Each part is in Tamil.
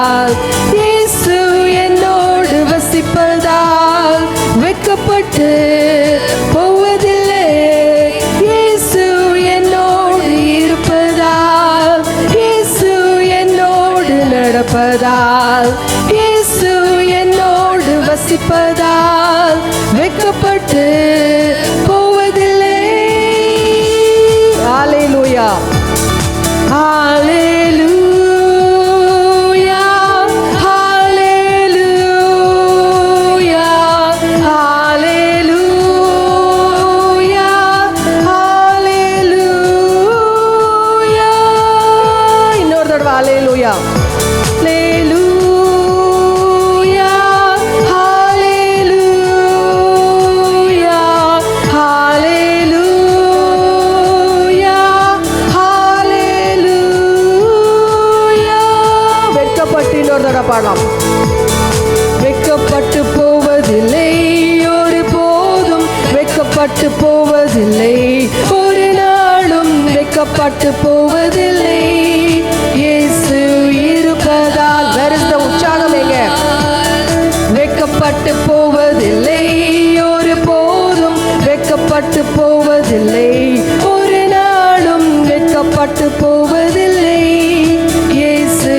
வசிப்பதால், இயேசு என்னோடு வசிப்பதால் வெட்கப்பட்டு போவதில்லை. இயேசு என்னோடு இருப்பதால், இயேசு என்னோடு நடப்பதால், இயேசு என்னோடு வசிப்பதால் வெட்கப்பட்டு போவதில்லை. ஹல்லேலூயா, ஹல்லேலூயா, ஹல்லேலூயா, ஹல்லேலூயா, ஹல்லேலூயா. இன்னொரு தடவை ஹல்லேலூயா, பாடலாம். வெட்கப்பட்டு போவதில்லை, ஒரு போதும் வெட்கப்பட்டு போவதில்லை, ஒரு நாளும் வெட்கப்பட்டு போவதில்லை. இயேசு இருப்பதால். வேற இந்த உற்சாகம் எங்க? வெட்கப்பட்டு போவதில்லை, ஒரு போதும் வெட்கப்பட்டு போவதில்லை, ஒரு நாளும் வெட்கப்பட்டு போவதில்லை. இயேசு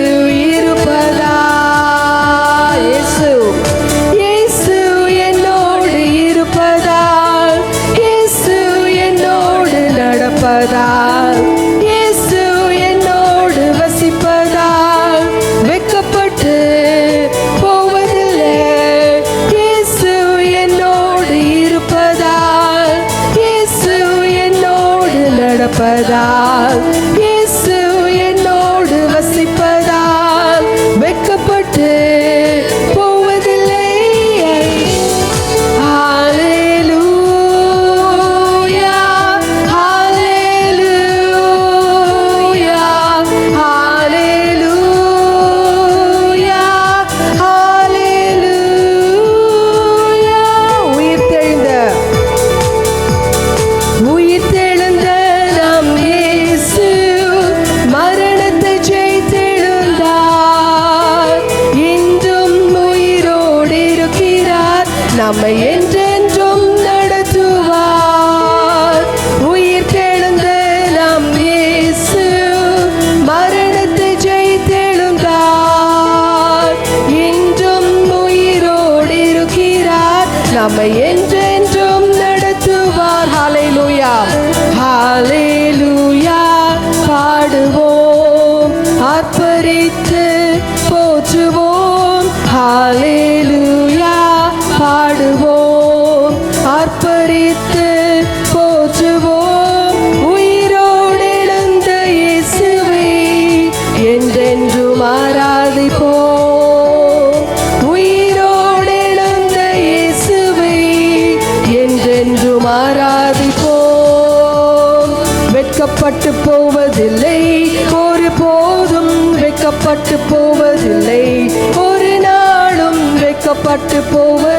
இயேசு என்னோடு வசிப்பதால் வெட்கப்பட்டு போவதில்லை. இயேசு என்னோடு இருப்பதால், இயேசு என்னோடு நடப்பதால், இயேசு என்னோடு வசிப்பதால் வெட்கப்பட்டு போவதில்லை. நம்மை என்றென்றும் நடத்துவார். உயிர் தெழுந்த நம் இயேசு மரணத்தை ஜெயித்தெழுந்தார். இன்றும் உயிரோடு இருக்கிறார், நம்மை என்றென்றும் நடத்துவார். ஹல்லேலூயா, ஹல்லேலூயா. பாடுவோம், ஆர்ப்பரித்து போற்றுவோம். ஹல்லேலூயா, பாடுவோம், ஆர்ப்பரித்து போற்றுவோம். உயிரோடு எழுந்த இயேசுவை என்றென்றும் ஆராதிப்போம். உயிரோடு எழுந்த இயேசுவை என்றென்றும் ஆராதிப்போம். வெட்கப்பட்டு போவதில்லை, ஒரு போதும் வெட்கப்பட்டு போவதில்லை, ஒரு நாளும் வெட்கப்பட்டு போவதில்லை.